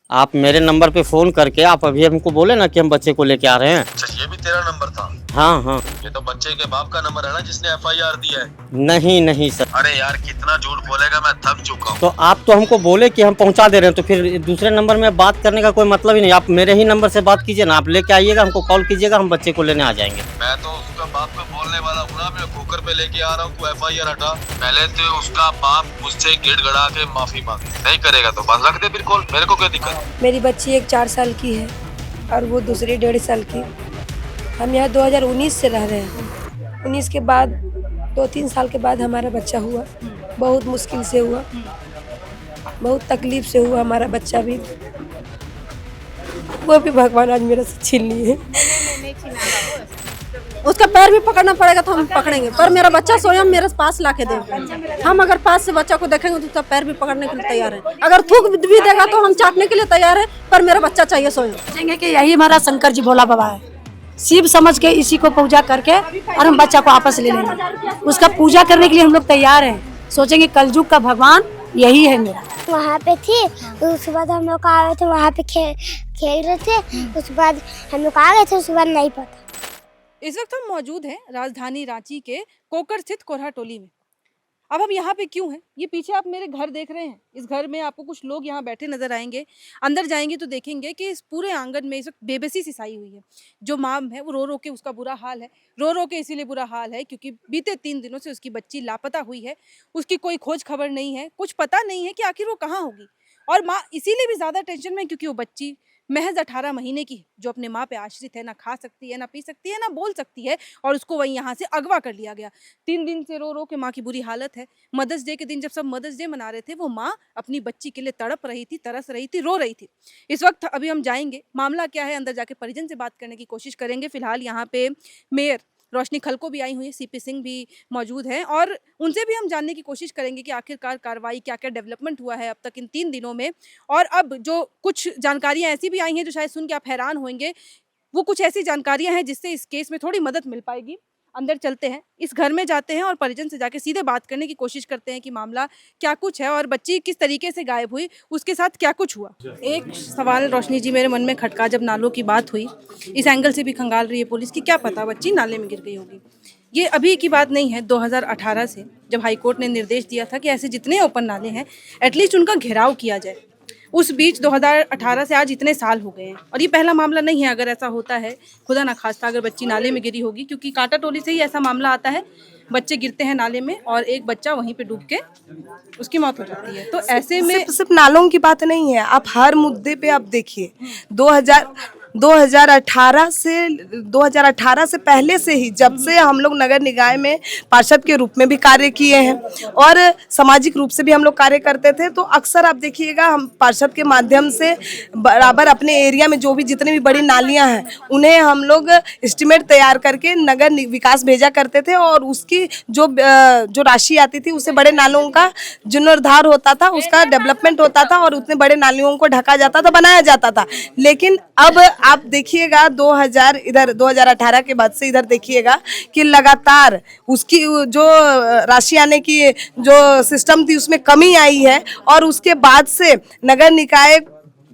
आप मेरे नंबर पे फ़ोन करके आप अभी हमको बोले ना कि हम बच्चे को लेके आ रहे हैं। अच्छा, ये भी तेरा नंबर था? हाँ हाँ। ये तो बच्चे के बाप का नंबर है ना, जिसने एफआईआर दिया है। नहीं नहीं सर। अरे यार, कितना झूठ बोलेगा, मैं थक चुका हूँ। तो आप तो हमको बोले कि हम पहुंचा दे रहे हैं, तो फिर दूसरे नंबर में बात करने का कोई मतलब ही नहीं। आप मेरे ही नंबर से बात कीजिए ना, आप लेके आइएगा, हमको कॉल कीजिएगा, हम बच्चे को लेने आ जाएंगे। मैं तो उसका बाप को बोलने वाला हूँ ना, मैं कुकर पे लेके आ रहा हूँ, तू एफआईआर हटा। पहले तो उसका बाप मुझसे गिड़गड़ा के माफी मांगे, नहीं करेगा तो बस रख दे फिर कॉल, मेरे को क्या दिक्कत। मेरी बच्ची एक 4 साल की है और वो दूसरी 1.5 साल की। हम यहाँ 2019 से रह रहे हैं। 19 के बाद 2-3 साल के बाद हमारा बच्चा हुआ। बहुत मुश्किल से हुआ, बहुत तकलीफ से हुआ हमारा बच्चा भी। वो भी भगवान आज मेरे से छीन लिए। उसका पैर भी पकड़ना पड़ेगा तो हम पकड़ेंगे, पर मेरा बच्चा स्वयं मेरे पास ला के देगा। हम अगर पास से बच्चा को देखेंगे तो उसका पैर भी पकड़ने के लिए तैयार है। अगर थूक भी देगा तो हम चाटने के लिए तैयार है, पर मेरा बच्चा चाहिए स्वयं। सोचेंगे कि यही हमारा शंकर जी भोला बाबा है, शिव समझ के इसी को पूजा करके और हम बच्चा को आपस ले लेंगे। उसका पूजा करने के लिए हम लोग तैयार हैं। सोचेंगे कलयुग का भगवान यही है मेरा। वहाँ पे थी, उसके बाद हम लोग आ गए थे, वहाँ पे खेल रहे थे। उसके बाद हम लोग आ गए थे, उसके बाद नहीं पता। इस वक्त हम मौजूद हैं राजधानी रांची के कोकर स्थित कोरहा टोली में। अब हम यहाँ पे क्यों हैं? ये पीछे आप मेरे घर देख रहे हैं, इस घर में आपको कुछ लोग यहाँ बैठे नजर आएंगे। अंदर जाएंगे तो देखेंगे कि इस पूरे आंगन में इस वक्त बेबसी सी छाई हुई है। जो माम है वो रो रो के उसका बुरा हाल है। रो रो के इसीलिए बुरा हाल है क्योंकि बीते 3 दिनों से उसकी बच्ची लापता हुई है। उसकी कोई खोज खबर नहीं है, कुछ पता नहीं है कि आखिर वो कहाँ होगी। और माँ इसीलिए भी ज्यादा टेंशन में क्योंकि वो बच्ची महज 18 महीने की है, जो अपने माँ पे आश्रित है, ना खा सकती है, ना पी सकती है, ना बोल सकती है, और उसको वहीं यहाँ से अगवा कर लिया गया। 3 दिन से रो रो के माँ की बुरी हालत है। मदर्स डे के दिन जब सब मदर्स डे मना रहे थे, वो माँ अपनी बच्ची के लिए तड़प रही थी, तरस रही थी, रो रही थी। इस वक्त अभी हम जाएंगे, मामला क्या है अंदर जाके परिजन से बात करने की कोशिश करेंगे। फिलहाल यहाँ पे मेयर रोशनी खलको भी आई हुई है, सीपी सिंह भी मौजूद हैं, और उनसे भी हम जानने की कोशिश करेंगे कि आखिरकार कार्रवाई क्या क्या डेवलपमेंट हुआ है अब तक इन 3 दिनों में। और अब जो कुछ जानकारियां ऐसी भी आई हैं जो शायद सुन के आप हैरान होंगे, वो कुछ ऐसी जानकारियां हैं जिससे इस केस में थोड़ी मदद मिल पाएगी। अंदर चलते हैं, इस घर में जाते हैं और परिजन से जाके सीधे बात करने की कोशिश करते हैं कि मामला क्या कुछ है और बच्ची किस तरीके से गायब हुई, उसके साथ क्या कुछ हुआ। एक सवाल रोशनी जी मेरे मन में खटका जब नालों की बात हुई, इस एंगल से भी खंगाल रही है पुलिस की, क्या पता बच्ची नाले में गिर गई होगी। ये अभी की बात नहीं है, 2018 से जब हाईकोर्ट ने निर्देश दिया था कि ऐसे जितने ओपन नाले हैं एटलीस्ट उनका घेराव किया जाए। उस बीच 2018 से आज इतने साल हो गए हैं और ये पहला मामला नहीं है। अगर ऐसा होता है, खुदा ना खास्ता अगर बच्ची नाले में गिरी होगी, क्योंकि कांटा टोली से ही ऐसा मामला आता है, बच्चे गिरते हैं नाले में और एक बच्चा वहीं पे डूब के उसकी मौत हो जाती है। तो ऐसे में सिर्फ नालों की बात नहीं है, आप हर मुद्दे पे आप देखिए। 2018 से पहले से ही, जब से हम लोग नगर निकाय में पार्षद के रूप में भी कार्य किए हैं और सामाजिक रूप से भी हम लोग कार्य करते थे, तो अक्सर आप देखिएगा हम पार्षद के माध्यम से बराबर अपने एरिया में जो भी जितनी भी बड़ी नालियां हैं उन्हें हम लोग एस्टिमेट तैयार करके नगर विकास भेजा करते थे, और उसकी जो राशि आती थी उससे बड़े नालों का जीर्णोद्धार होता था, उसका डेवलपमेंट होता था और उतने बड़े नालियों को ढका जाता था, बनाया जाता था। लेकिन अब आप देखिएगा 2018 के बाद से इधर देखिएगा कि लगातार उसकी जो राशि आने की जो सिस्टम थी उसमें कमी आई है, और उसके बाद से नगर निकाय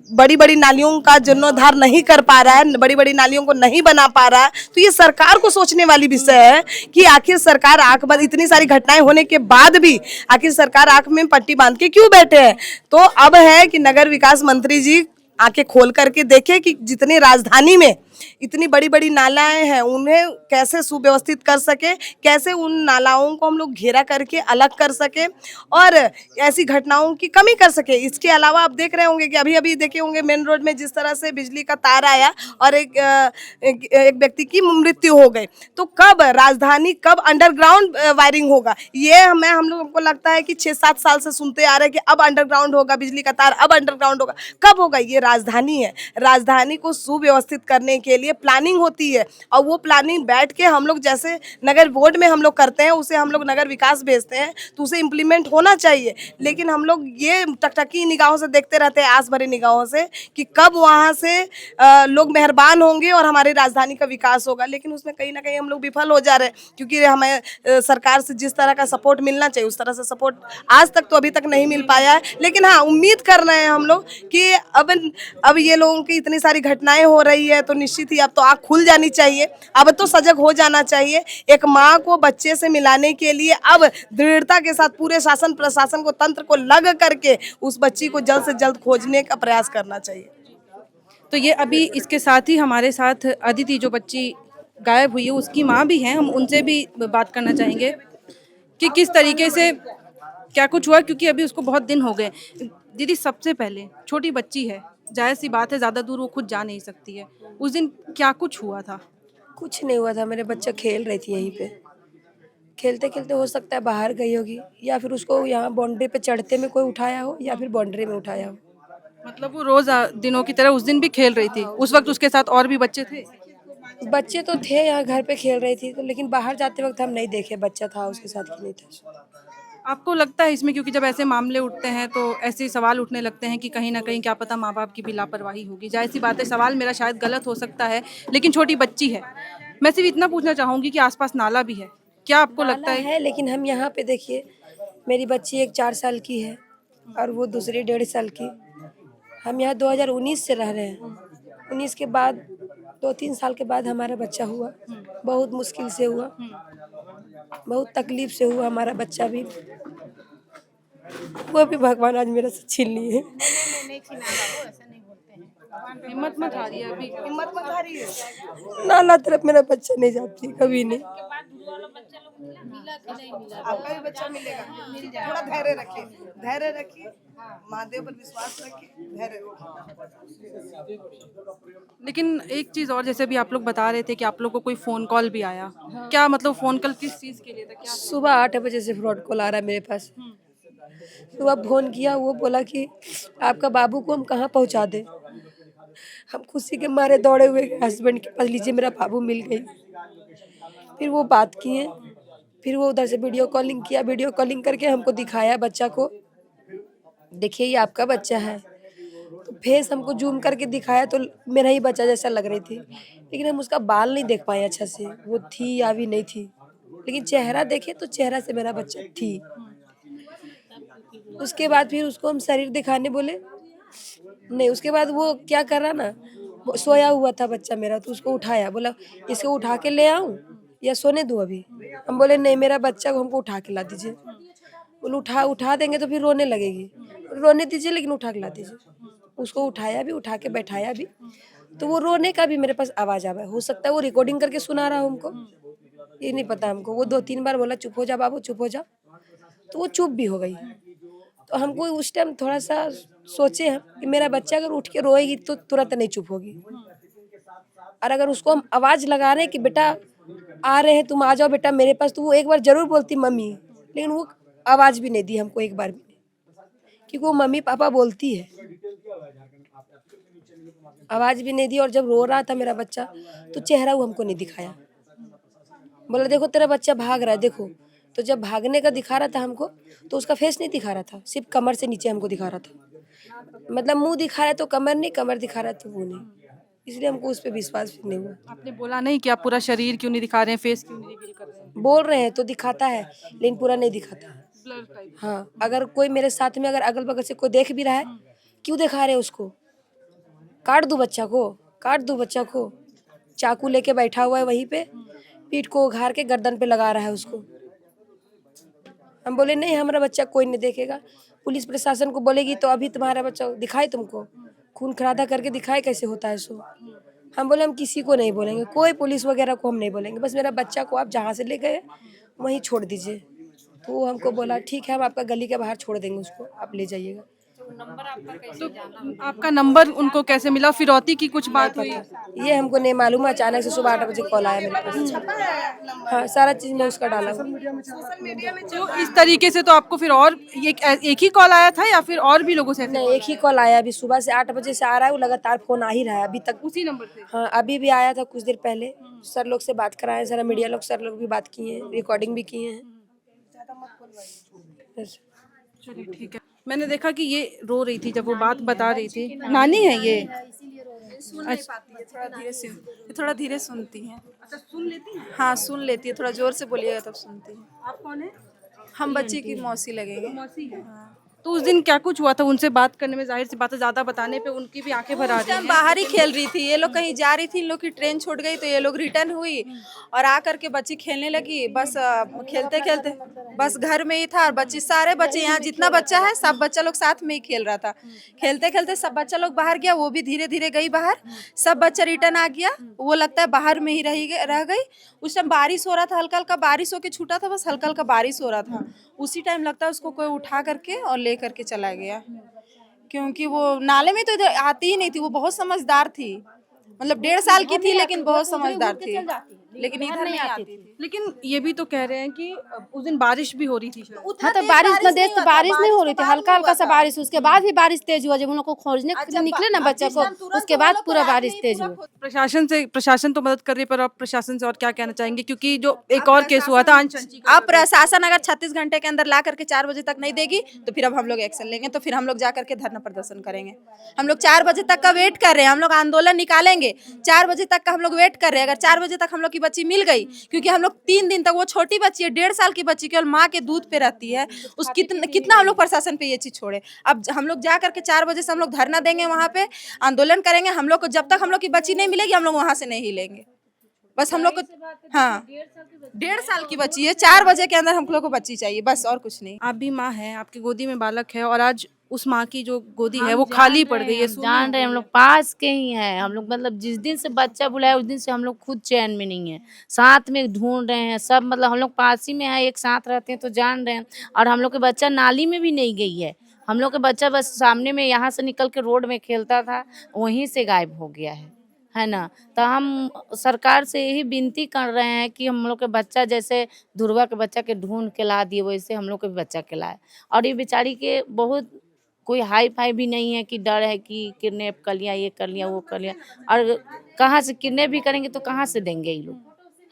बड़ी बड़ी नालियों का जीर्णोद्धार नहीं कर पा रहा है, बड़ी बड़ी नालियों को नहीं बना पा रहा है। तो ये सरकार को सोचने वाली विषय है कि आखिर सरकार आंख बंद, इतनी सारी घटनाएं होने के बाद भी आखिर सरकार आंख में पट्टी बांध के क्यों बैठे हैं। तो अब है कि नगर विकास मंत्री जी आंखें खोल करके देखें कि जितनी राजधानी में इतनी बड़ी बड़ी नालाएं हैं उन्हें कैसे सुव्यवस्थित कर सके, कैसे उन नालाओं को हम लोग घेरा करके अलग कर सके और ऐसी घटनाओं की कमी कर सके। इसके अलावा आप देख रहे होंगे कि अभी अभी देखे होंगे मेन रोड में जिस तरह से बिजली का तार आया और एक व्यक्ति की मृत्यु हो गई। तो कब राजधानी, कब अंडरग्राउंड वायरिंग होगा, ये हम लोगों को लगता है कि 6-7 साल से सुनते आ रहे हैं कि अब अंडरग्राउंड होगा बिजली का तार, अब अंडरग्राउंड होगा। कब होगा? ये राजधानी है, राजधानी को सुव्यवस्थित करने के के लिए प्लानिंग होती है, और वो प्लानिंग बैठ के हम लोग जैसे नगर बोर्ड में हम लोग करते हैं, उसे हम लोग नगर विकास भेजते हैं, तो उसे इम्प्लीमेंट होना चाहिए। लेकिन हम लोग ये टकटकी निगाहों से देखते रहते हैं, आस भरी निगाहों से, कि कब वहाँ से लोग मेहरबान होंगे और हमारी राजधानी का विकास होगा। लेकिन उसमें कहीं ना कहीं हम लोग विफल हो जा रहे हैं, क्योंकि हमें सरकार से जिस तरह का सपोर्ट मिलना चाहिए उस तरह से सपोर्ट आज तक तो अभी तक नहीं मिल पाया है। लेकिन हाँ, उम्मीद कर रहे हैं हम लोग कि अब ये लोगों की इतनी सारी घटनाएं हो रही है, तो निश्चित ही अब तो आँख खुल जानी चाहिए, अब तो सजग हो जाना चाहिए। एक माँ को बच्चे से मिलाने के लिए अब दृढ़ता के साथ पूरे शासन प्रशासन को, तंत्र को लग करके उस बच्ची को जल्द से जल्द खोजने का प्रयास करना चाहिए। तो ये अभी इसके साथ ही हमारे साथ अदिति जो बच्ची गायब हुई है उसकी माँ भी हैं, हम उनसे भी बात करना चाहेंगे कि किस तरीके से क्या कुछ हुआ, क्योंकि अभी उसको बहुत दिन हो गए। दीदी, सबसे पहले छोटी बच्ची है, जाहिर सी बात है ज़्यादा दूर वो खुद जा नहीं सकती है, उस दिन क्या कुछ हुआ था? कुछ नहीं हुआ था, मेरे बच्चा खेल रही थी यहीं पे, खेलते खेलते हो सकता है बाहर गई होगी, या फिर उसको यहाँ बाउंड्री पे चढ़ते में कोई उठाया हो, या फिर बाउंड्री में उठाया हो। मतलब वो रोज दिनों की तरह उस दिन भी खेल रही थी? उस वक्त उसके साथ और भी बच्चे थे? बच्चे तो थे यहाँ घर पे खेल रही थी, तो लेकिन बाहर जाते वक्त हम नहीं देखे बच्चा था उसके साथ कि नहीं था। आपको लगता है इसमें, क्योंकि जब ऐसे मामले उठते हैं तो ऐसे सवाल उठने लगते हैं कि कहीं ना कहीं क्या पता माँ बाप की भी लापरवाही होगी? जाहिर सी बात है, सवाल मेरा शायद गलत हो सकता है, लेकिन छोटी बच्ची है। मैं सिर्फ इतना पूछना चाहूँगी कि आसपास नाला भी है, क्या आपको लगता नाला है, लेकिन हम यहाँ पे देखिए, मेरी बच्ची एक 4 साल की है और वो दूसरी 1.5 साल की। हम यहाँ 2019 से रह रहे हैं। 19 के बाद 2-3 साल के बाद हमारा बच्चा हुआ, बहुत मुश्किल से हुआ, बहुत तकलीफ से हुआ हमारा बच्चा भी। वो भी भगवान आज मेरा से छीन लिए। हिम्मत मत हारिए अभी। हिम्मत मत हारिए। नाला तरफ मेरा बच्चा नहीं जाती कभी नहीं। आपका भी बच्चा मिलेगा, थोड़ा धैर्य रखिए, धैर्य रखिए, महादेव पर विश्वास रखिए, धैर्य रखिए। लेकिन एक चीज़ और, जैसे भी आप लोग बता रहे थे कि आप लोग को कोई फ़ोन कॉल भी आया, क्या मतलब फ़ोन कॉल किस चीज़ के लिए था? क्या सुबह 8 बजे से फ्रॉड कॉल आ रहा है मेरे पास। सुबह फोन किया, वो बोला कि आपका बाबू को हम कहाँ पहुँचा दें। हम खुशी के मारे दौड़े हुए हस्बैंड के पास, लीजिए मेरा बाबू मिल गई। फिर वो बात किए, फिर वो उधर से वीडियो कॉलिंग किया, वीडियो कॉलिंग करके हमको दिखाया बच्चा को, देखिए ये आपका बच्चा है। तो फेस हमको जूम करके दिखाया तो मेरा ही बच्चा जैसा लग रही थी, लेकिन हम उसका बाल नहीं देख पाए अच्छा से, वो थी या भी नहीं थी, लेकिन चेहरा देखे तो चेहरा से मेरा बच्चा थी। उसके बाद फिर उसको हम शरीर दिखाने बोले, नहीं, उसके बाद वो क्या कर रहा ना, वो सोया हुआ था बच्चा मेरा, तो उसको उठाया, बोला इसको उठा के ले आऊं या सोने दूं अभी। हम बोले नहीं, मेरा बच्चा को हमको उठा के ला दीजिए। बोले उठा देंगे तो फिर रोने लगेगी, रोने दीजिए लेकिन उठा के ला दीजिए। उसको उठाया भी, उठा के बैठाया भी, तो वो रोने का भी मेरे पास आवाज़ आ रहा है। हो सकता है वो रिकॉर्डिंग करके सुना रहा हो हमको, ये नहीं पता हमको। वो 2-3 बार बोला चुप हो जा बाबू, चुप हो जा, तो वो चुप भी हो गई। तो हमको उस टाइम थोड़ा सा सोचे हम कि मेरा बच्चा अगर उठ के रोएगी तो तुरंत नहीं चुप होगी, और अगर उसको हम आवाज़ लगा रहे हैं कि बेटा आ रहे हैं, तुम आ जाओ बेटा मेरे पास, तो वो एक बार जरूर बोलती मम्मी, लेकिन वो आवाज़ भी नहीं दी हमको एक बार भी, क्योंकि वो मम्मी पापा बोलती है, आवाज़ भी नहीं दी। और जब रो रहा था मेरा बच्चा तो चेहरा वो हमको नहीं दिखाया, बोला देखो तेरा बच्चा भाग रहा है देखो। तो जब भागने का दिखा रहा था हमको, तो उसका फेस नहीं दिखा रहा था, सिर्फ कमर से नीचे हमको दिखा रहा था। मतलब मुंह दिखा रहा है तो कमर नहीं, कमर दिखा रहा है तो वो नहीं, इसलिए हमको उस पर विश्वास भी नहीं हुआ। आपने बोला नहीं कि आप पूरा शरीर क्यों नहीं दिखा रहे हैं, फेस क्यों नहीं रिवील कर रहे हैं? बोल रहे हैं तो दिखाता है, लेकिन पूरा नहीं दिखाता। Blur type. हाँ, अगर कोई मेरे साथ में अगर अगल बगल से कोई देख भी रहा है, क्यों दिखा रहे उसको, काट दूं बच्चा को, काट दूं बच्चा को। चाकू लेके बैठा हुआ है वहीं पे, पीठ को उघार के गर्दन पे लगा रहा है उसको। हम बोले नहीं, हमारा बच्चा कोई नहीं देखेगा, पुलिस प्रशासन को बोलेगी तो अभी तुम्हारा बच्चा दिखाए तुमको, खून खरादा करके दिखाए कैसे होता है सो। हम बोले हम किसी को नहीं बोलेंगे, कोई पुलिस वगैरह को हम नहीं बोलेंगे, बस मेरा बच्चा को आप जहाँ से ले गए वहीं छोड़ दीजिए। तो वो हमको बोला ठीक है, हम आपका गली के बाहर छोड़ देंगे उसको, आप ले जाइएगा। तो आपका नंबर उनको कैसे मिला? फिरौती की कुछ बात हुई? ये हमको नहीं मालूम है, अचानक से सुबह 8 बजे कॉल आया मेरे पास। हाँ, सारा चीज़ मैं उसका डाला हूँ। तो इस तरीके से तो आपको फिर और एक ही कॉल आया था या फिर और भी लोगों से ऐसे? नहीं, एक ही कॉल आया, अभी सुबह से 8 बजे से आ रहा है, वो लगातार फ़ोन आ ही रहा है अभी तक। उसी नंबर से? हाँ, अभी भी आया था कुछ देर पहले। सर लोग से बात कराए, सारा मीडिया लोग, सर लोग भी बात किए हैं, रिकॉर्डिंग भी किए हैं। बस। चलिए ठीक है। मैंने देखा कि ये रो रही थी जब वो बात बता रही थी। नानी है ये? थोड़ा धीरे सुनती हैं। अच्छा, सुन लेती हैं? हाँ, सुन लेती है, थोड़ा जोर से बोलिएगा तब सुनती है। आप कौन है? हम बच्चे की मौसी लगेंगे। मौसी है। तो उस दिन क्या कुछ हुआ था उनसे बात करने में? जाहिर सी बात है, ज्यादा बताने पे उनकी भी आंखें भर आ उस रही टाइम हैं। बाहर ही खेल रही थी, ये लोग कहीं जा रही थी, इन लोग की ट्रेन छूट गई तो ये लोग रिटर्न हुई और आकर के बच्ची खेलने लगी। बस खेलते खेलते बस घर में ही था और बच्ची, सारे बच्चे यहाँ जितना बच्चा है सब बच्चा लोग साथ में ही खेल रहा था। खेलते खेलते सब बच्चा लोग बाहर गया, वो भी धीरे धीरे गई बाहर, सब बच्चा रिटर्न आ गया। वो लगता है बाहर में ही रह गई। उस टाइम बारिश हो रहा था, हल्का हल्का बारिश होके छूटा था, बस हल्का हल्का बारिश हो रहा था। उसी टाइम लगता है उसको कोई उठा करके और ले करके चला गया, क्योंकि वो नाले में तो इधर आती ही नहीं थी। वो बहुत समझदार थी, मतलब 1.5 साल की थी लेकिन बहुत समझदार थी, लेकिन इधर नहीं आती थी। लेकिन ये भी तो कह रहे हैं कि उस दिन बारिश भी हो रही थी शायद। हाँ, तो बारिश में देख तो बारिश नहीं हो रही थी, हल्का हल्का सा बारिश, उसके बाद भी बारिश तेज हुआ। जब हम लोग को खोजने के लिए निकले ना बच्चे को, उसके बाद पूरा बारिश तेज हुआ। प्रशासन तो मदद कर रही है, पर आप प्रशासन से और क्या कहना चाहेंगे? क्योंकि जो एक और केस हुआ था अंश अंची का, अब प्रशासन अगर 36 घंटे के अंदर ला करके 4 बजे तक नहीं देगी तो फिर अब हम लोग एक्शन लेंगे। तो फिर हम लोग जा करके धरना प्रदर्शन करेंगे। हम लोग 4 बजे तक का वेट कर रहे हैं, हम लोग आंदोलन निकालेंगे। 4 बजे तक का हम लोग वेट कर रहे हैं। अगर 4 बजे तक हम लोग की बच्ची मिल गई, क्योंकि हम लोग 3 दिन तक, वो छोटी बच्ची है, 1.5 साल की बच्ची, केवल माँ के दूध पे रहती है, उस कितना हम लोग प्रशासन पे ये चीज छोड़े। अब हम लोग जा करके 4 बजे से हम लोग धरना देंगे, वहाँ पे आंदोलन करेंगे। हम लोग को जब तक हम लोग की बच्ची नहीं मिलेगी हम लोग वहाँ से नहीं हिलेंगे। बस हम लोग को, हाँ, 1.5 साल की बच्ची है, 4 बजे के अंदर हम लोग को बच्ची चाहिए, बस और कुछ नहीं। आप भी माँ हैं, आपकी गोदी में बालक है और आज उस माँ की जो गोदी है वो खाली पड़ गई है। जान रहे हैं, हम लोग पास के ही हैं। हम लोग मतलब जिस दिन से बच्चा बुलाया उस दिन से हम लोग खुद चैन में नहीं है, साथ में ढूंढ रहे हैं सब। मतलब हम लोग पास ही में है, एक साथ रहते हैं, तो जान रहे हैं। और हम लोग के बच्चा नाली में भी नहीं गई है, हम लोग के बच्चा बस सामने में यहाँ से निकल के रोड में खेलता था, वहीं से गायब हो गया है ना। तो हम सरकार से यही विनती कर रहे हैं कि हम लोग के बच्चा, जैसे ध्रुवा के बच्चा के ढूंढ के ला दिए, वैसे हम लोग के बच्चा के लाए। और ये बेचारी के बहुत कोई हाई फाई भी नहीं है कि डर है कि किडनैप कर लिया, ये कर लिया, वो कर लिया। और कहाँ से किडनैप भी करेंगे तो कहाँ से देंगे ये लोग,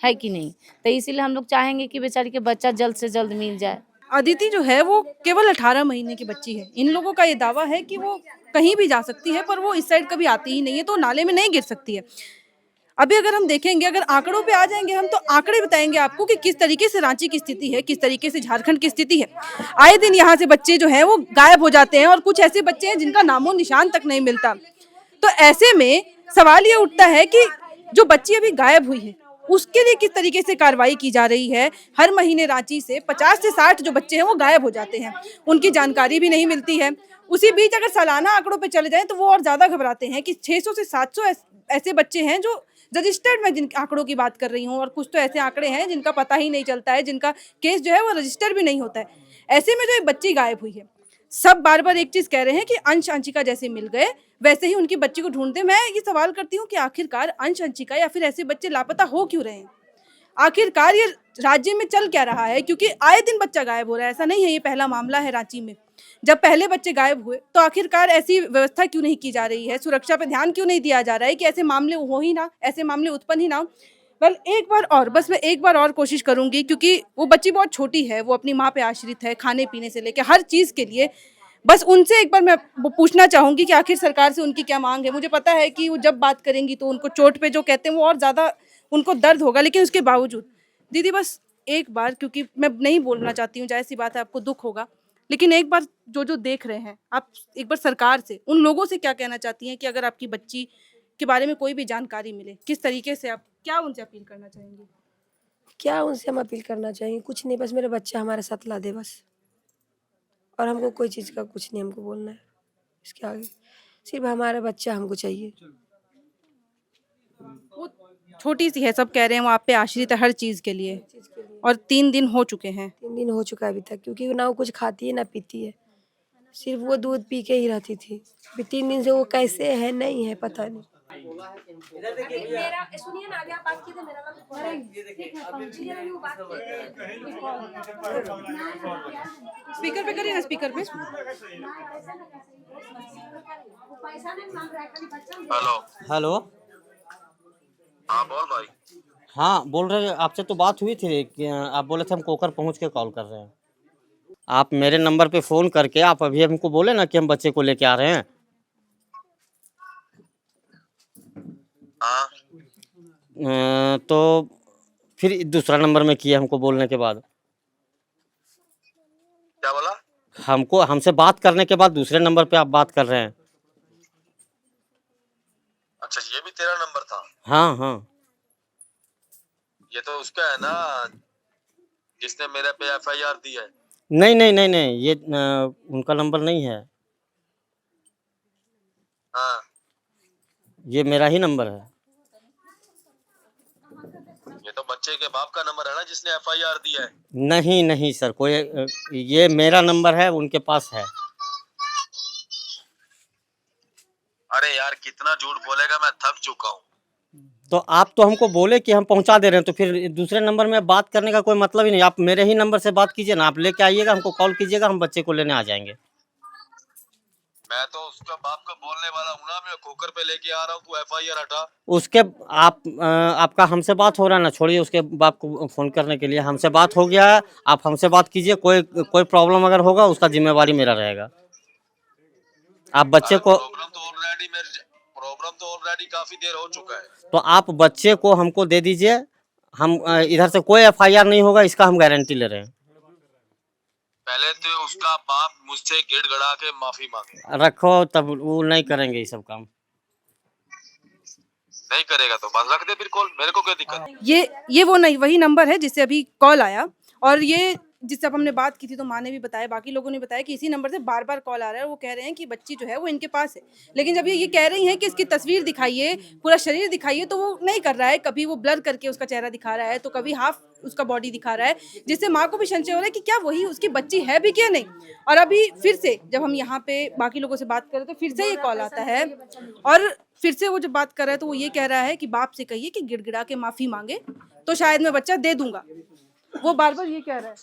है कि नहीं। तो इसीलिए हम लोग चाहेंगे कि बेचारी के बच्चा जल्द से जल्द मिल जाए। अदिति जो है वो केवल 18 महीने की बच्ची है। इन लोगों का ये दावा है कि वो कहीं भी जा सकती है, पर वो इस साइड कभी आती ही नहीं है, तो नाले में नहीं गिर सकती है। अभी अगर हम देखेंगे, अगर आंकड़ों पे आ जाएंगे हम, तो आंकड़े बताएंगे आपको कि किस तरीके से रांची की स्थिति है, किस तरीके से झारखंड की स्थिति है। आए दिन यहाँ से बच्चे जो हैं वो गायब हो जाते हैं और कुछ ऐसे बच्चे हैं जिनका नामो निशान तक नहीं मिलता। तो ऐसे में सवाल ये उठता है कि जो बच्ची अभी गायब हुई है उसके लिए किस तरीके से कार्रवाई की जा रही है। हर महीने रांची से 50 से 60 जो बच्चे हैं वो गायब हो जाते हैं, उनकी जानकारी भी नहीं मिलती है। उसी बीच अगर सालाना आंकड़ों पे चले जाएं तो वो और ज़्यादा घबराते हैं कि 600 से 700 ऐसे बच्चे हैं जो रजिस्टर्ड, में जिन आंकड़ों की बात कर रही हूँ, और कुछ तो ऐसे आंकड़े हैं जिनका पता ही नहीं चलता है, जिनका केस जो है वो रजिस्टर भी नहीं होता है। ऐसे में जो एक बच्ची गायब हुई है, सब बार बार एक चीज कह रहे हैं कि अंश अंशिका जैसे मिल गए वैसे ही उनकी बच्ची को ढूंढते। मैं ये सवाल करती हूँ कि आखिरकार अंश अंशिका या फिर ऐसे बच्चे लापता हो क्यों रहे हैं? आखिरकार ये राज्य में चल क्या रहा है? क्योंकि आए दिन बच्चा गायब हो रहा है, ऐसा नहीं है ये पहला मामला है रांची में। जब पहले बच्चे गायब हुए तो आखिरकार ऐसी व्यवस्था क्यों नहीं की जा रही है, सुरक्षा पे ध्यान क्यों नहीं दिया जा रहा है कि ऐसे मामले हो ही ना, ऐसे मामले उत्पन्न ही ना हो। वेल, एक बार और, बस मैं एक बार और कोशिश करूंगी, क्योंकि वो बच्ची बहुत छोटी है, वो अपनी माँ पे आश्रित है, खाने पीने से लेकर हर चीज़ के लिए। बस उनसे एक बार मैं पूछना चाहूँगी कि आखिर सरकार से उनकी क्या मांग है। मुझे पता है कि वो जब बात करेंगी तो उनको चोट पे जो कहते हैं वो और ज़्यादा उनको दर्द होगा, लेकिन उसके बावजूद दीदी बस एक बार, क्योंकि मैं नहीं बोलना चाहती हूँ, जाहिर सी बात है आपको दुख होगा, लेकिन एक बार जो देख रहे हैं आप, एक बार सरकार से, उन लोगों से क्या कहना चाहती हैं कि अगर आपकी बच्ची के बारे में कोई भी जानकारी मिले, किस तरीके से आप क्या उनसे अपील करना चाहेंगे? क्या उनसे हम अपील करना चाहेंगे? कुछ नहीं, बस मेरा बच्चा हमारे साथ ला दे बस, और हमको कोई चीज़ का कुछ नहीं हमको बोलना है इसके आगे। सिर्फ हमारा बच्चा हमको चाहिए। वो छोटी सी है, सब कह रहे हैं वो आप पे आश्रित है हर चीज़ के लिए, और 3 दिन हो चुके हैं। 3 दिन हो चुका है अभी तक, क्योंकि ना वो कुछ खाती है ना पीती है, सिर्फ वो दूध पी के ही रहती थी। अभी 3 दिन से वो कैसे है नहीं है पता नहीं। स्पीकर पे करिए ना, स्पीकर पे। हेलो। हेलो। हाँ बोल भाई। हाँ बोल रहे हैं, आपसे तो बात हुई थी कि आप बोले थे हम कोकर पहुंच के कॉल कर रहे हैं। आप मेरे नंबर पे फ़ोन करके आप अभी हमको बोले ना कि हम बच्चे को लेके आ रहे हैं। हाँ तो फिर दूसरा नंबर में किया हमको बोलने के बाद। क्या बोला? हमको हमसे बात करने के बाद दूसरे नंबर पे आप बात कर रहे हैं। अच्छा ये भी तेरा नंबर था? हाँ हाँ। ये तो उसका है ना जिसने मेरे पे FIR दी है। नहीं नहीं नहीं नहीं, ये उनका नंबर नहीं है, हाँ ये मेरा ही नंबर है। ये तो बच्चे के बाप का नंबर है ना जिसने FIR दी है। नहीं नहीं सर, कोई ये मेरा नंबर है, उनके पास है। अरे यार कितना झूठ बोलेगा, मैं थक चुका हूँ। तो आप तो हमको बोले कि हम पहुंचा दे रहे हैं, तो फिर दूसरे नंबर में बात करने का कोई मतलब ही नहीं। आप मेरे ही नंबर से बात कीजिए ना, आप लेके आइएगा, हमको कॉल कीजिएगा, हम बच्चे को लेने आ जाएंगे। मैं तो उसका बाप का बोलने वाला हूँ ना, मैं खोकर पे लेके आ रहा हूँ, तू FIR हटा। उसके आपका हमसे बात हो रहा है ना, छोड़िए उसके बाप को फ़ोन करने के लिए। हमसे बात हो गया है, आप हमसे बात कीजिए। कोई प्रॉब्लम अगर होगा उसका जिम्मेवारी मेरा रहेगा। आप बच्चे को प्रॉब्लम तो ऑलरेडी काफी देर हो चुका है। तो आप बच्चे को हमको दे दीजिए, हम इधर से कोई FIR नहीं होगा, इसका हम गारंटी ले रहे हैं। पहले तो उसका बाप मुझसे गिड़गड़ा के माफी मांगे। रखो, तब वो नहीं करेंगे ये सब काम। नहीं करेगा तो बस रख दे फिर कॉल, मेरे को क्या दिक्कत। ये वो नहीं, वही नंबर है जिससे अभी कॉल आया, और ये जिससे अब हमने बात की थी तो माँ ने भी बताया, बाकी लोगों ने बताया कि इसी नंबर से बार बार कॉल आ रहा है। वो कह रहे हैं कि बच्ची जो है वो इनके पास है, लेकिन जब ये कह रही हैं कि इसकी तस्वीर दिखाइए, पूरा शरीर दिखाइए, तो वो नहीं कर रहा है। कभी वो ब्लर करके उसका चेहरा दिखा रहा है, तो कभी हाफ उसका बॉडी दिखा रहा है, जिससे माँ को भी संशय हो रहा है कि क्या वही उसकी बच्ची है भी क्या नहीं। और अभी फिर से जब हम यहाँ पे बाकी लोगों से बात करें तो फिर से ये कॉल आता है, और फिर से वो जब बात कर रहा है तो वो ये कह रहा है कि बाप से कहिए कि गिड़गिड़ा के माफ़ी मांगे तो शायद मैं बच्चा दे दूंगा। वो बार बार ये कह रहा है।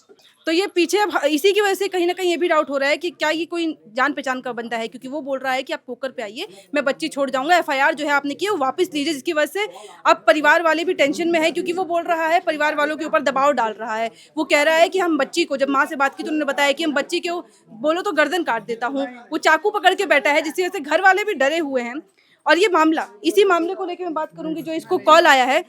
तो ये पीछे अब इसी की वजह से कहीं ना कहीं ये भी डाउट हो रहा है कि क्या ये कोई जान पहचान का बंदा है, क्योंकि वो बोल रहा है कि आप कोकर पे आइए, मैं बच्ची छोड़ जाऊंगा, FIR जो है आपने की वो वापस लीजिए, जिसकी वजह से अब परिवार वाले भी टेंशन में है, क्योंकि वो बोल रहा है परिवार वालों के ऊपर दबाव डाल रहा है। वो कह रहा है कि हम बच्ची को, जब माँ से बात की तो उन्होंने बताया कि हम बच्ची को बोलो तो गर्दन काट देता हूँ। वो चाकू पकड़ के बैठा है, जिसकी वजह से घर वाले भी डरे हुए हैं। और ये मामला, इसी मामले को लेकर मैं बात करूंगी, जो इसको कॉल आया है,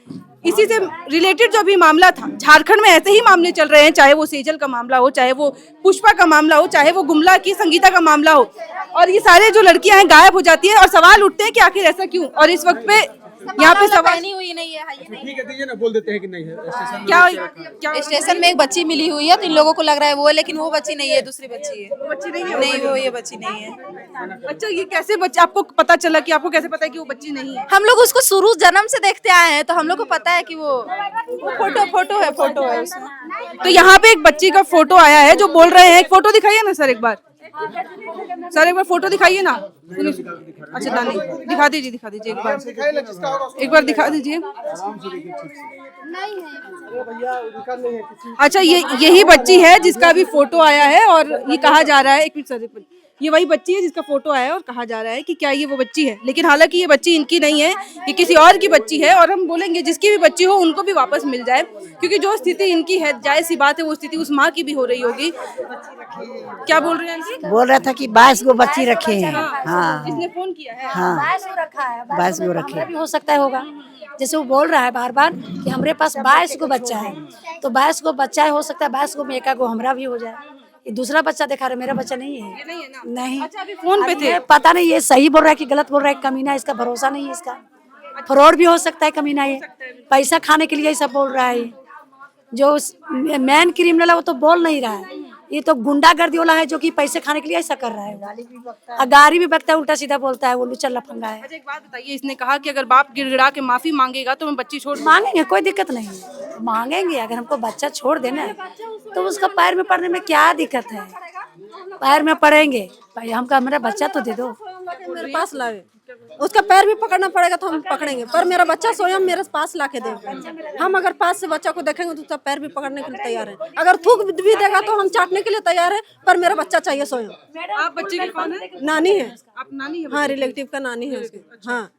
इसी से रिलेटेड जो भी मामला था। झारखंड में ऐसे ही मामले चल रहे हैं, चाहे वो सेजल का मामला हो, चाहे वो पुष्पा का मामला हो, चाहे वो गुमला की संगीता का मामला हो, और ये सारे जो लड़कियां हैं गायब हो जाती है, और सवाल उठते हैं कि आखिर ऐसा क्यों। और इस वक्त पे यहाँ पे सवाल हुई नहीं है, ठीक है, दीजिए ना, बोल देते हैं कि नहीं है स्टेशन क्या स्टेशन में एक बच्ची मिली हुई है, तो इन लोगों को लग रहा है वो है, लेकिन वो बच्ची नहीं है, दूसरी बच्ची है। बच्ची नहीं है? नहीं, वो ये बच्ची नहीं है। अच्छा, ये कैसे बच्चा, आपको पता चला कि, आपको कैसे पता है कि वो बच्ची नहीं है? हम लोग उसको शुरू जन्म से देखते आए हैं, तो हम लोग को पता है कि वो फोटो है उसमें। तो यहाँ पे एक बच्ची का फोटो आया है, जो बोल रहे हैं, एक फोटो दिखाइए ना सर, एक बार सर, एक बार फोटो दिखाइए ना। अच्छा नानी, दिखा दीजिए एक बार दिखा दीजिए। अच्छा, यही बच्ची है जिसका भी फोटो आया है, और ये कहा जा रहा है, एक मिनट सर, ये वही बच्ची है जिसका फोटो आया है, और कहा जा रहा है कि क्या ये वो बच्ची है, लेकिन हालांकि ये बच्ची इनकी नहीं है, ये किसी और की बच्ची है। और हम बोलेंगे जिसकी भी बच्ची हो उनको भी वापस मिल जाए, क्योंकि जो स्थिति इनकी है, जायज़ सी बात है, वो स्थिति उस माँ की भी हो रही होगी। क्या बोल रहे हैं? बोल रहा था कि 22 गो बच्ची रखे हैं। हाँ, जिसने फोन किया है, हाँ, 22 गो रखे भी हो सकता है होगा। जैसे वो बोल रहा है बार बार कि हमारे पास 22 गो बच्चा है, तो 22 गो बच्चा है, हो सकता है 22 गो में एक गो हमारा भी हो जाए। ये दूसरा बच्चा दिखा रहा है, मेरा बच्चा नहीं है। ये नहीं है ना? नहीं। अच्छा, अभी फोन पे थे, पता नहीं ये सही बोल रहा है कि गलत बोल रहा है, कमीना, इसका भरोसा नहीं है, इसका फ्रॉड भी हो सकता है, कमीना ये पैसा खाने के लिए सब बोल रहा है। जो मेन क्रिमिनल है वो तो बोल नहीं रहा है, ये तो गुंडागर्दी वाला है जो कि पैसे खाने के लिए ऐसा कर रहा है। गाड़ी भी बकता है, उल्टा सीधा बोलता है, वो लुच्चा लफंगा है। अच्छा, एक बात बताइए, इसने कहा कि अगर बाप गिड़गिड़ा के माफी मांगेगा तो मैं बच्ची छोड़ मांगेंगे, कोई दिक्कत नहीं है, मांगेंगे। अगर हमको बच्चा छोड़ देना तो उसका पैर में पड़ने में क्या दिक्कत है। पैर में पड़ेंगे, भाई हमका मेरा बच्चा तो दे दो। मेरे पास लावे, उसका पैर भी पकड़ना पड़ेगा तो हम पकड़ेंगे, पर मेरा बच्चा स्वयं मेरे पास लाके देगा। हम अगर पास से बच्चा को देखेंगे तो उसका पैर भी पकड़ने के लिए तैयार है। अगर थूक भी देगा तो हम चाटने के लिए तैयार है, पर मेरा बच्चा चाहिए स्वयं। आप बच्चे की कौन है? नानी है। आप नानी है? हाँ, रिलेटिव का नानी है उसकी। हाँ,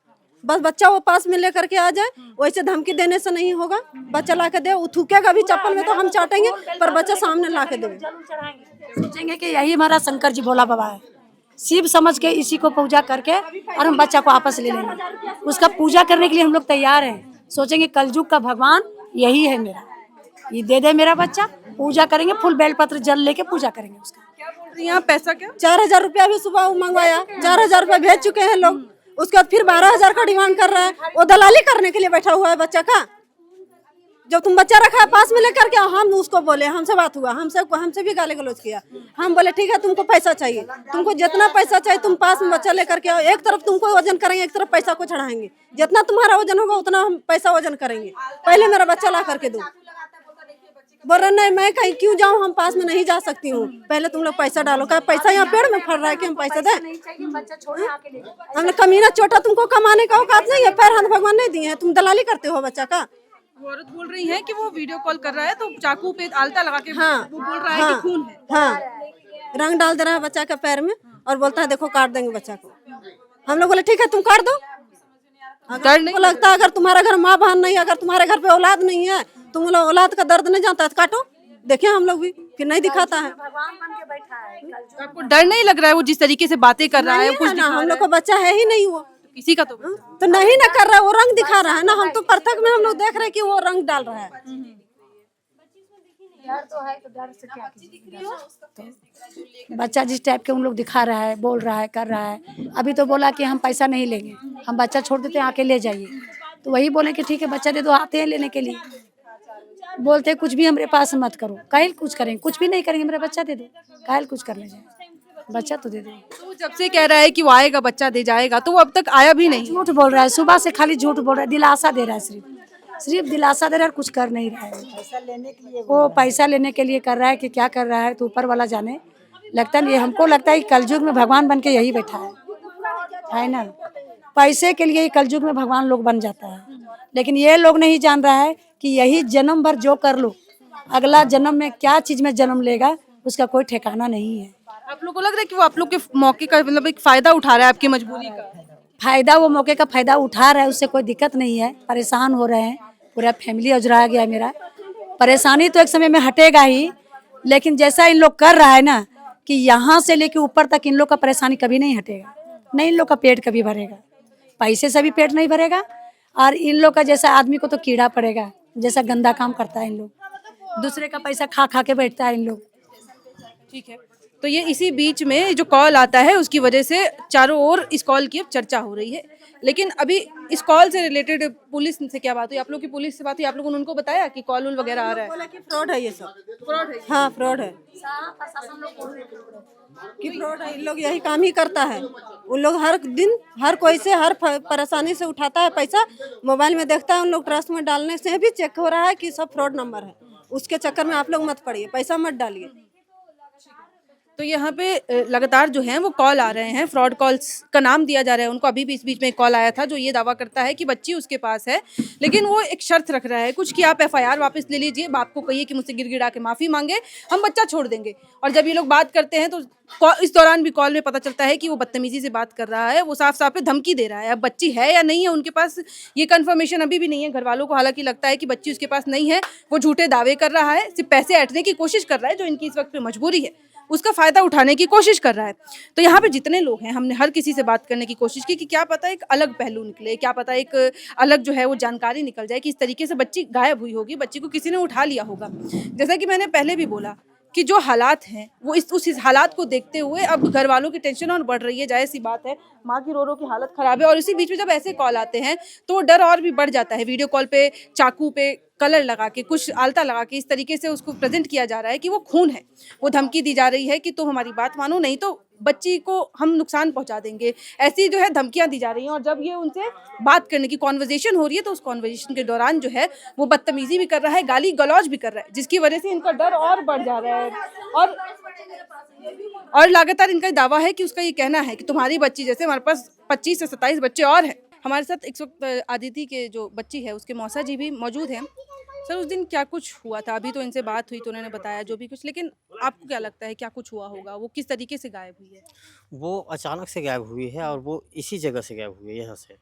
बस बच्चा वो पास में लेकर के आ जाए, वैसे धमकी देने से नहीं होगा। बच्चा ला के दे, वो थूकेगा भी चप्पल में तो हम चाटेंगे, पर बच्चा सामने ला के दे। सोचेंगे कि यही हमारा शंकर जी भोला बाबा है, शिव समझ के इसी को पूजा करके और हम बच्चा को आपस ले लेंगे। उसका पूजा करने के लिए हम लोग तैयार हैं। सोचेंगे कलयुग का भगवान यही है मेरा, ये दे दे मेरा बच्चा, पूजा करेंगे, फूल बेलपत्र जल लेके पूजा करेंगे उसका। यहाँ पैसा क्या? 4000 रुपया भी सुबह मंगवाया, 4000 रुपया भेज चुके हैं लोग। उसके बाद फिर 12000 का डिमांड कर रहा है। वो दलाली करने के लिए बैठा हुआ है बच्चा का। जब तुम बच्चा रखा है पास में लेकर के, हम उसको बोले, हमसे बात हुआ, हमसे भी गाली गलौज किया। हम बोले ठीक है, तुमको पैसा चाहिए, तुमको जितना पैसा चाहिए तुम पास में बच्चा लेकर के आओ। एक तरफ तुमको वजन करेंगे, एक तरफ पैसा को चढ़ाएंगे। जितना तुम्हारा वजन होगा उतना हम पैसा वजन करेंगे। पहले मेरा बच्चा ला करके दो। बोल रहे नहीं, मैं कहीं क्यों जाऊँ, हम पास में नहीं जा सकती हूँ। पहले तुम लोग पैसा डालो। क्या पैसा यहाँ पेड़ में फल रहा है कि हम पैसा दें? हमने कमीना चोटा, तुमको कमाने का औकात नहीं है, पैर हाथ भगवान नहीं दिए हैं, तुम दलाली करते हो बच्चा का। वो औरत बोल रही है कि वो वीडियो कॉल कर रहा है तो चाकू पे आलता लगा के हाँ, वो बोल रहा है कि खून है। हाँ, रंग डाल दे रहा है बच्चा के पैर में और बोलता है देखो काट देंगे बच्चा को। हम लोग बोले ठीक है, तुम काट दो। अगर तुमको लगता है अगर तुम्हारे घर माँ बहन नहीं, अगर तुम्हारे घर पे औलाद नहीं है, तुम लोग औलाद का दर्द नहीं जानता है, काटो। देखिए हम लोग भी फिर नहीं दिखाता है। आपको डर नहीं लग रहा है वो जिस तरीके से बातें कर रहा है? कुछ ना, हम लोग का बच्चा है ही नहीं वो, किसी का तो नहीं ना कर रहा है, वो रंग दिखा रहा है ना। हम तो प्रत्यक्ष में हम लोग देख रहे हैं कि वो रंग डाल रहा है। बच्चा जिस टाइप के उन लोग दिखा रहा है, बोल रहा है, कर रहा है। अभी तो बोला कि हम पैसा नहीं लेंगे, हम बच्चा छोड़ देते हैं, आके ले जाइए। तो वही बोले कि ठीक है बच्चा दे दो, आते हैं लेने के लिए। बोलते कुछ भी हमारे पास मत करो, काहे कुछ करेंगे, कुछ भी नहीं करेंगे, मेरा बच्चा दे दो, काहे कुछ करने जाए, बच्चा तो दे दो। तो जब से कह रहा है कि वो आएगा बच्चा दे जाएगा, तो वो अब तक आया भी नहीं। झूठ बोल रहा है, सुबह से खाली झूठ बोल रहा है, दिलासा दे रहा है, सिर्फ दिलासा दे रहा है, कुछ कर नहीं रहा है। वो पैसा लेने के लिए कर रहा है कि क्या कर रहा है तो ऊपर वाला जाने। लगता है, हमको लगता है कि कलयुग में भगवान बन के यही बैठा है ना। पैसे के लिए कलयुग में भगवान लोग बन जाता है, लेकिन ये लोग नहीं जान रहा है कि यही जन्म भर जो कर लो, अगला जन्म में क्या चीज में जन्म लेगा उसका कोई ठिकाना नहीं है। आप लोग को लग रहा है कि वो आप लोग के मौके का मतलब एक फायदा उठा रहा है, आपकी मजबूरी का फायदा, वो मौके का फायदा उठा रहा है, उससे कोई दिक्कत नहीं है। परेशान हो रहे हैं, पूरा फैमिली उजरा गया मेरा। परेशानी तो एक समय में हटेगा ही, लेकिन जैसा इन लोग कर रहा है ना कि यहाँ से लेके ऊपर तक इन लोग का परेशानी कभी नहीं हटेगा, नहीं इन लोग का पेट कभी भरेगा, पैसे से भी पेट नहीं भरेगा। और इन लोग का जैसा आदमी को तो कीड़ा पड़ेगा, जैसा गंदा काम करता है इन लोग, दूसरे का पैसा खा खा के बैठता है इन लोग। ठीक है, तो ये इसी बीच में जो कॉल आता है उसकी वजह से चारों ओर इस कॉल की अब चर्चा हो रही है। लेकिन अभी इस कॉल से रिलेटेड पुलिस से क्या बात हुई? आप लोग की पुलिस से बात हुई? आप लोगों ने उनको बताया कि कॉल वगैरह आ रहा है? बोला कि फ्रॉड है, ये सब फ्रॉड है। हाँ, फ्रॉड है कि फ्रॉड है। इन लोग यही काम ही करता है। उन लोग हर दिन हर कोई से हर परेशानी से उठाता है पैसा, मोबाइल में देखता है। उन लोग ट्रस्ट में डालने से भी चेक हो रहा है कि सब फ्रॉड नंबर है। उसके चक्कर में आप लोग मत पड़िए, पैसा मत डालिए। तो यहाँ पे लगातार जो है वो कॉल आ रहे हैं, फ्रॉड कॉल्स का नाम दिया जा रहा है उनको। अभी भी इस बीच में एक कॉल आया था जो ये दावा करता है कि बच्ची उसके पास है, लेकिन वो एक शर्त रख रहा है कुछ कि आप FIR वापस ले लीजिए, बाप को कहिए कि मुझसे गिड़गिड़ा के माफ़ी मांगे, हम बच्चा छोड़ देंगे। और जब ये लोग बात करते हैं तो इस दौरान भी कॉल में पता चलता है कि वो बदतमीजी से बात कर रहा है, वो साफ साफ पे धमकी दे रहा है। अब बच्ची है या नहीं है उनके पास ये कंफर्मेशन अभी भी नहीं है। घर वालों को हालांकि लगता है कि बच्ची उसके पास नहीं है, वो झूठे दावे कर रहा है, सिर्फ पैसे ऐंठने की कोशिश कर रहा है, जो इनकी इस वक्त पे मजबूरी है उसका फ़ायदा उठाने की कोशिश कर रहा है। तो यहाँ पे जितने लोग हैं, हमने हर किसी से बात करने की कोशिश की कि क्या पता एक अलग पहलू निकले, क्या पता एक अलग जो है वो जानकारी निकल जाए कि इस तरीके से बच्ची गायब हुई होगी, बच्ची को किसी ने उठा लिया होगा। जैसा कि मैंने पहले भी बोला कि जो हालात हैं वो उस हालात को देखते हुए अब घर वालों की टेंशन और बढ़ रही है। जाहिर सी बात है, माँ की रो की हालत ख़राब है और इसी बीच में जब ऐसे कॉल आते हैं तो वो डर और भी बढ़ जाता है। वीडियो कॉल पे चाकू पे कलर लगा के, कुछ आलता लगा के इस तरीके से उसको प्रेजेंट किया जा रहा है कि वो खून है। वो धमकी दी जा रही है कि तुम हमारी बात मानो, नहीं तो बच्ची को हम नुकसान पहुंचा देंगे, ऐसी जो है धमकियां दी जा रही हैं। और जब ये उनसे बात करने की कॉन्वर्जेशन हो रही है तो उस कॉन्वर्जेशन के दौरान जो है वो बदतमीजी भी कर रहा है, गाली गलौज भी कर रहा है, जिसकी वजह से इनका डर और बढ़ जा रहा है। और लगातार इनका दावा है कि उसका ये कहना है कि तुम्हारी बच्ची जैसे हमारे पास 25 से 27 बच्चे और हैं। हमारे साथ इस वक्त आदिति के जो बच्ची है उसके मौसा जी भी मौजूद हैं। सर, उस दिन क्या कुछ हुआ था? अभी तो इनसे बात हुई तो उन्होंने बताया जो भी कुछ, लेकिन आपको क्या लगता है क्या कुछ हुआ होगा? वो किस तरीके से गायब हुई है? वो अचानक से गायब हुई है और वो इसी जगह से गायब हुई है, यहाँ से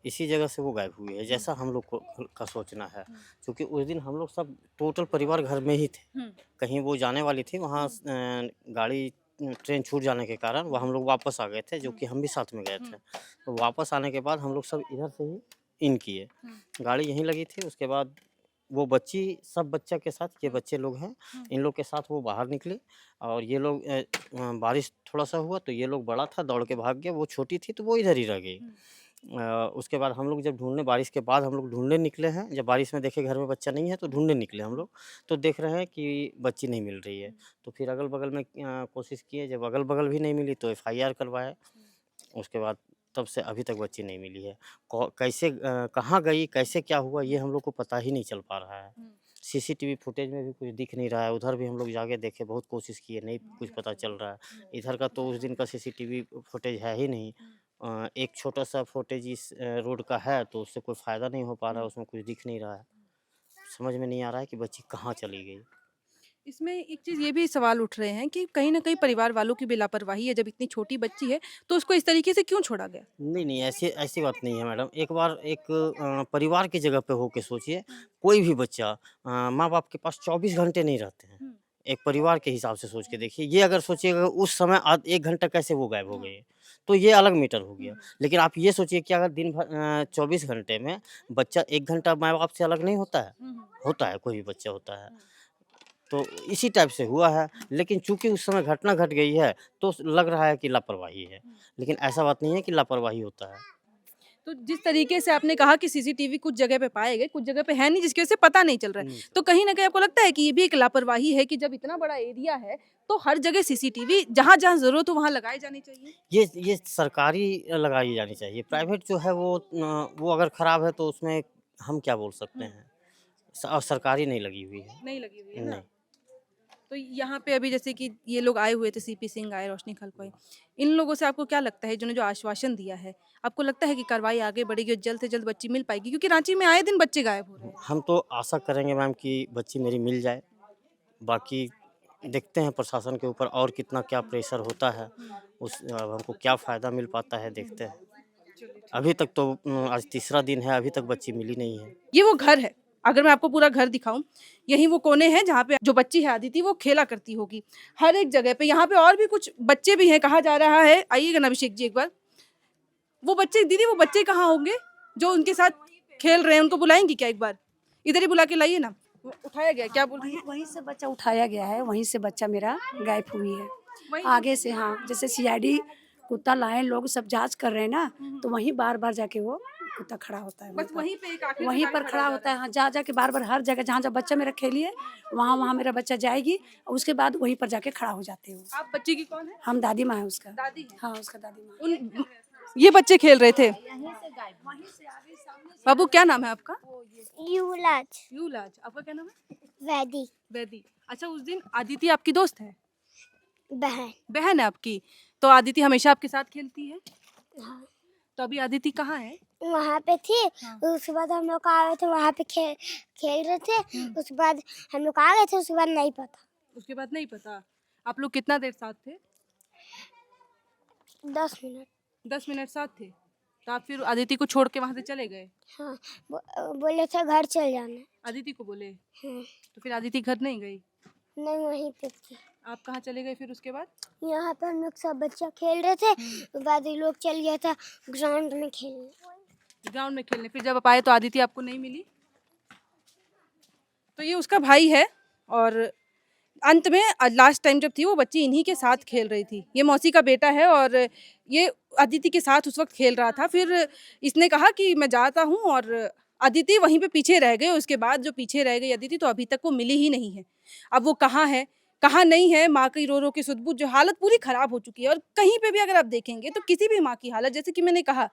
इसी जगह से वो गायब हुई है, जैसा हम लोग को का सोचना है। क्योंकि उस दिन हम लोग सब टोटल परिवार घर में ही थे, कहीं वो जाने वाली थी, वहाँ गाड़ी ट्रेन छूट जाने के कारण वो हम लोग वापस आ गए थे, जो कि हम भी साथ में गए थे। तो वापस आने के बाद हम लोग सब इधर से ही इन किए, गाड़ी यहीं लगी थी। उसके बाद वो बच्ची सब बच्चा के साथ, ये बच्चे लोग हैं, इन लोग के साथ वो बाहर निकले और ये लोग बारिश थोड़ा सा हुआ तो ये लोग बड़ा था दौड़ के भाग गया, वो छोटी थी तो वो इधर ही रह गई। उसके बाद हम लोग जब ढूंढने, बारिश के बाद हम लोग ढूंढने निकले हैं, जब बारिश में देखे घर में बच्चा नहीं है तो ढूंढने निकले हम लोग, तो देख रहे हैं कि बच्ची नहीं मिल रही है। तो फिर अगल बगल में कोशिश किए, जब अगल बगल भी नहीं मिली तो FIR करवाए। उसके बाद तब से अभी तक बच्ची नहीं मिली है। कैसे कहाँ गई, कैसे क्या हुआ, ये हम लोग को पता ही नहीं चल पा रहा है। CCTV फुटेज में भी कुछ दिख नहीं रहा है, उधर भी हम लोग जाके देखे, बहुत कोशिश किए, नहीं कुछ पता चल रहा है। इधर का तो उस दिन का CCTV फुटेज है ही नहीं। एक छोटा सा फुटेज इस रोड का है तो उससे कोई फ़ायदा नहीं हो पा रहा है, उसमें कुछ दिख नहीं रहा है। समझ में नहीं आ रहा है कि बच्ची कहाँ चली गई। इसमें एक चीज़ ये भी सवाल उठ रहे हैं कि कहीं न कहीं परिवार वालों की भी लापरवाही है, जब इतनी छोटी बच्ची है तो उसको इस तरीके से क्यों छोड़ा गया? नहीं, ऐसी ऐसी बात नहीं है मैडम। एक बार एक परिवार की जगह पे होके सोचिए, कोई भी बच्चा माँ-बाप के पास 24 घंटे नहीं रहते हैं। एक परिवार के हिसाब से सोच के देखिए, ये अगर सोचिएगा उस समय 1 घंटा कैसे वो गायब हो गई है, तो ये अलग मैटर हो गया। लेकिन आप ये सोचिए कि अगर दिन भर 24 घंटे में बच्चा 1 घंटा माँ-बाप से अलग नहीं होता है? होता है, कोई भी बच्चा होता है। तो इसी टाइप से हुआ है, लेकिन चूँकि उस समय घटना घट गई है, तो लग रहा है कि लापरवाही है, लेकिन ऐसा बात नहीं है कि लापरवाही होता है। तो जिस तरीके से आपने कहा कि CCTV कुछ जगह पे पाए गए, कुछ जगह पे है नहीं, जिसकी वजह से पता नहीं चल रहा है। तो कहीं न कहीं आपको लगता है कि ये भी एक लापरवाही है कि जब इतना बड़ा एरिया है, तो हर जगह CCTV जहाँ-जहाँ ज़रूरत हो वहाँ लगाए जाने चाहिए? ये सरकारी लगाई जानी चाहिए, प्राइवेट जो है वो अगर ख़राब है तो उसमें हम क्या बोल सकते हैं। और सरकारी नहीं लगी हुई है। नहीं लगी हुई है ना? नहीं। तो यहाँ पे अभी जैसे कि ये लोग आए हुए थे, CP सिंह आए, रोशनी खलको आई, इन लोगों से आपको क्या लगता है, जिन्होंने जो आश्वासन दिया है, आपको लगता है कि कार्रवाई आगे बढ़ेगी और जल्द से जल्द बच्ची मिल पाएगी? क्योंकि रांची में आए दिन बच्चे गायब हो रहे हैं। हम तो आशा करेंगे मैम कि बच्ची मेरी मिल जाए, बाकी देखते हैं प्रशासन के ऊपर और कितना क्या प्रेशर होता है, अब हमको क्या फ़ायदा मिल पाता है, देखते हैं। अभी तक तो आज तीसरा दिन है, अभी तक बच्ची मिली नहीं है। ये वो घर है, अगर मैं आपको पूरा घर दिखाऊं, यही वो कोने हैं जहाँ पे जो बच्ची है आदिति वो खेला करती होगी। हर एक जगह पे यहाँ पे और भी कुछ बच्चे भी हैं, कहा जा रहा है। आइएगा ना अभिषेक जी एक बार। वो बच्चे, दीदी वो बच्चे कहाँ होंगे जो उनके साथ खेल रहे हैं? उनको बुलाएंगी क्या एक बार? इधर ही बुला के लाइए ना। उठाया गया, क्या बोल रही है? वहीं से बच्चा उठाया गया है, वहीं से बच्चा मेरा गायब हुई है। आगे से, हाँ, जैसे CID कुत्ता लाए, लोग सब जांच कर रहे हैं ना, तो वहीं बार बार जाके वो कुत्ता खड़ा होता है, बस वहीं पे एक आखिरी वहीं पर खड़ा होता है। हाँ, जा के बार बार हर जगह जहाँ जहाँ बच्चा मेरा खेलिए वहाँ मेरा बच्चा जाएगी, और उसके बाद वहीं पर जाके खड़ा हो जाते हैं। आप बच्ची की कौन है? हम दादी माँ है उसका। दादी है? हाँ, उसका दादी माँ। ये बच्चे खेल रहे थे। बाबू क्या नाम है आपका? यूलाज। यूलाज। आपका क्या नाम है? वैदी। वैदी। अच्छा, उस दिन आदिति आपकी दोस्त है? बहन है आपकी। तो आदिति हमेशा आपके साथ खेलती है? हाँ। तो अभी आदिति कहाँ है? वहाँ पे थी। हाँ। उसके बाद हम लोग आ गए थे, वहाँ पे खेल रहे थे। उसके बाद हम लोग आ गए थे, उसके बाद नहीं पता। उसके बाद नहीं पता। आप लोग कितना देर साथ थे? 10 मिनट। 10 मिनट साथ थे। तो आप फिर आदिति को छोड़ के वहाँ से चले गए? हाँ, बोले थे घर चल जाना। आदिति को बोले? हाँ। तो फिर आदिति घर नहीं गई? नहीं, वहीं पे थी। आप कहाँ चले गए फिर उसके बाद? यहाँ पे हम लोग सब बच्चा खेल रहे थे, उसके बाद ये लोग चल गया था ग्राउंड में खेलने। ग्राउंड में खेलने। फिर जब आप आए तो आदिति आपको नहीं मिली? तो ये उसका भाई है, और अंत में लास्ट टाइम जब थी वो बच्ची इन्हीं के साथ खेल रही थी। ये मौसी का बेटा है और ये आदिति के साथ उस वक्त खेल रहा था। फिर इसने कहा कि मैं जाता हूँ, और अदिति वहीं पे पीछे रह गए। उसके बाद जो पीछे रह गई अदिति, तो अभी तक वो मिली ही नहीं है। अब वो कहाँ है, कहाँ नहीं है माँ की रो रो के सुध-बुध, जो हालत पूरी खराब हो चुकी है। और कहीं पे भी अगर आप देखेंगे तो किसी भी माँ की हालत, जैसे कि मैंने कहा,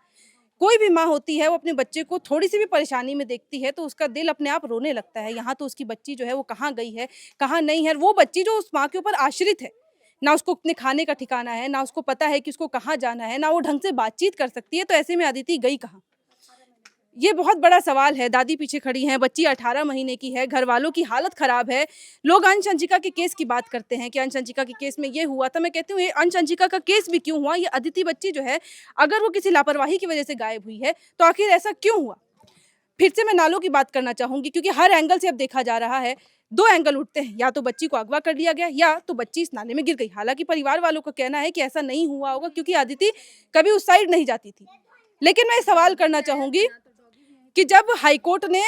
कोई भी माँ होती है वो अपने बच्चे को थोड़ी-सी भी परेशानी में देखती है तो उसका दिल अपने आप रोने लगता है। यहाँ तो उसकी बच्ची जो है वो कहाँ गई है, कहाँ नहीं है। वो बच्ची जो उस माँ के ऊपर आश्रित है, ना उसको अपने खाने का ठिकाना है, ना उसको पता है कि उसको कहाँ जाना है, ना वो ढंग से बातचीत कर सकती है, तो ऐसे में अदिति गई कहाँ? ये बहुत बड़ा सवाल है। दादी पीछे खड़ी हैं, बच्ची 18 महीने की है, घर वालों की हालत खराब है। लोग अंश अंशिका के केस की बात करते हैं कि अंश अंशिका के केस में ये हुआ था। मैं कहती हूँ ये अंश अंशिका का केस भी क्यों हुआ? ये अदिति बच्ची जो है, अगर वो किसी लापरवाही की वजह से गायब हुई है तो आखिर ऐसा क्यों हुआ? फिर से मैं नालों की बात करना चाहूंगी, क्योंकि हर एंगल से अब देखा जा रहा है, 2 एंगल उठते हैं, या तो बच्ची को अगवा कर लिया गया या तो बच्ची इस नाले में गिर गई। हालांकि परिवार वालों का कहना है कि ऐसा नहीं हुआ होगा क्योंकि अदिति कभी उस साइड नहीं जाती थी। लेकिन मैं सवाल करना चाहूंगी कि जब हाईकोर्ट ने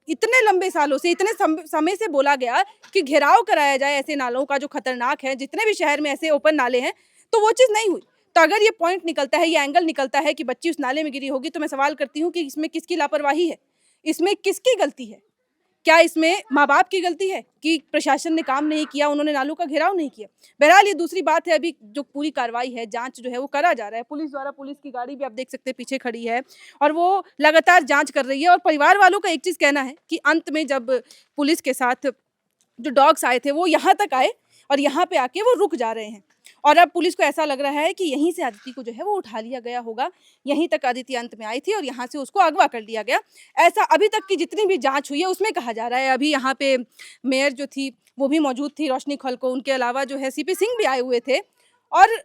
इतने लंबे सालों से, इतने समय से बोला गया कि घेराव कराया जाए ऐसे नालों का जो खतरनाक है, जितने भी शहर में ऐसे ओपन नाले हैं, तो वो चीज़ नहीं हुई। तो अगर ये पॉइंट निकलता है, ये एंगल निकलता है कि बच्ची उस नाले में गिरी होगी, तो मैं सवाल करती हूँ कि इसमें किसकी लापरवाही है? इसमें किसकी गलती है? क्या इसमें माँ बाप की गलती है कि प्रशासन ने काम नहीं किया, उन्होंने नालों का घेराव नहीं किया? बहरहाल ये दूसरी बात है। अभी जो पूरी कार्रवाई है, जांच जो है वो करा जा रहा है पुलिस द्वारा। पुलिस की गाड़ी भी आप देख सकते हैं पीछे खड़ी है और वो लगातार जांच कर रही है। और परिवार वालों का एक चीज़ कहना है कि अंत में जब पुलिस के साथ जो डॉग्स आए थे वो यहाँ तक आए और यहाँ पे आके वो रुक जा रहे हैं। और अब पुलिस को ऐसा लग रहा है कि यहीं से अदिति को जो है वो उठा लिया गया होगा। यहीं तक अदिति अंत में आई थी और यहाँ से उसको अगवा कर लिया गया। ऐसा अभी तक की जितनी भी जांच हुई है उसमें कहा जा रहा है। अभी यहाँ पे मेयर जो थी वो भी मौजूद थी, रोशनी खलको। उनके अलावा जो है सीपी सिंह भी आए हुए थे। और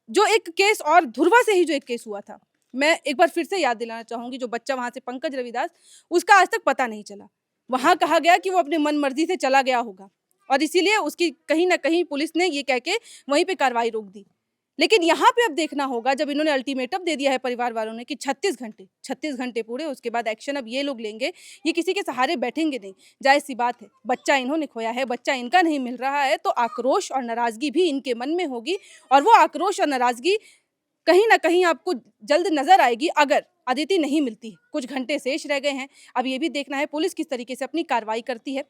जो एक केस और धुर्वा से ही जो एक केस हुआ था, मैं एक बार फिर से याद दिलाना चाहूँगी, जो बच्चा वहाँ से पंकज रविदास, उसका आज तक पता नहीं चला। वहाँ कहा गया कि वो अपनी मन मर्जी से चला गया होगा और इसीलिए उसकी कहीं ना कहीं पुलिस ने ये कह के वहीं पे कार्रवाई रोक दी। लेकिन यहाँ पे अब देखना होगा, जब इन्होंने अल्टीमेटम दे दिया है परिवार वालों ने कि 36 घंटे पूरे, उसके बाद एक्शन अब ये लोग लेंगे। ये किसी के सहारे बैठेंगे नहीं। जायज़ सी बात है, बच्चा इन्होंने खोया है, बच्चा इनका नहीं मिल रहा है, तो आक्रोश और नाराज़गी भी इनके मन में होगी। और वो आक्रोश और नाराज़गी कहीं ना कहीं आपको जल्द नजर आएगी अगर अदिति नहीं मिलती है। कुछ घंटे शेष रह गए हैं। अब ये भी देखना है पुलिस किस तरीके से अपनी कार्रवाई करती है।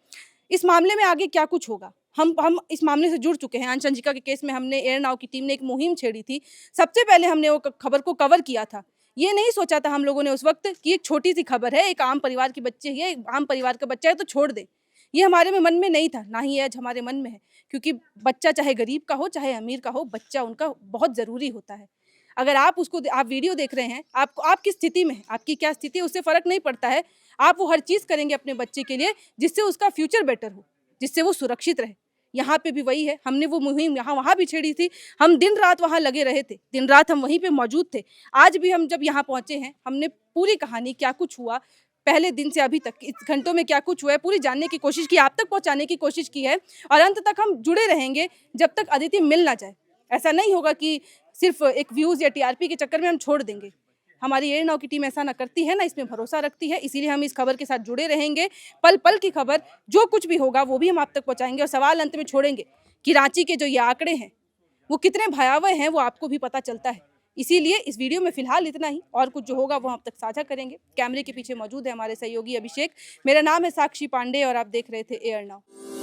इस मामले में आगे क्या कुछ होगा, हम इस मामले से जुड़ चुके हैं। अंश अंशिका के केस में हमने एयर नाउ की टीम ने एक मुहिम छेड़ी थी। सबसे पहले हमने वो खबर को कवर किया था। ये नहीं सोचा था हम लोगों ने उस वक्त कि एक छोटी सी खबर है, एक आम परिवार की बच्ची है, एक आम परिवार का बच्चा है तो छोड़ दे। ये हमारे में मन में नहीं था, ना ही आज हमारे मन में है। क्योंकि बच्चा चाहे गरीब का हो चाहे अमीर का हो, बच्चा उनका बहुत ज़रूरी होता है। अगर आप वीडियो देख रहे हैं, आप किस स्थिति में, आपकी क्या स्थिति है, उससे फ़र्क नहीं पड़ता है। आप वो हर चीज़ करेंगे अपने बच्चे के लिए जिससे उसका फ्यूचर बेटर हो, जिससे वो सुरक्षित रहे। यहाँ पे भी वही है। हमने वो मुहिम वहाँ भी छेड़ी थी। हम दिन रात वहाँ लगे रहे थे, दिन रात हम वहीं पे मौजूद थे। आज भी हम जब यहाँ पहुँचे हैं, हमने पूरी कहानी क्या कुछ हुआ पहले दिन से अभी तक, इस घंटों में क्या कुछ हुआ है, पूरी जानने की कोशिश की, आप तक पहुँचाने की कोशिश की है। और अंत तक हम जुड़े रहेंगे जब तक अदिति मिल ना जाए। ऐसा नहीं होगा कि सिर्फ एक व्यूज़ या टीआरपी के चक्कर में हम छोड़ देंगे। हमारी एयर नाउ की टीम ऐसा ना करती है, ना इसमें भरोसा रखती है। इसीलिए हम इस खबर के साथ जुड़े रहेंगे। पल पल की खबर, जो कुछ भी होगा वो भी हम आप तक पहुंचाएंगे। और सवाल अंत में छोड़ेंगे कि रांची के जो ये आंकड़े हैं वो कितने भयावह हैं, वो आपको भी पता चलता है। इसीलिए इस वीडियो में फिलहाल इतना ही, और कुछ जो होगा वो हम तक साझा करेंगे। कैमरे के पीछे मौजूद है हमारे सहयोगी अभिषेक। मेरा नाम है साक्षी पांडे और आप देख रहे थे एयर नाउ।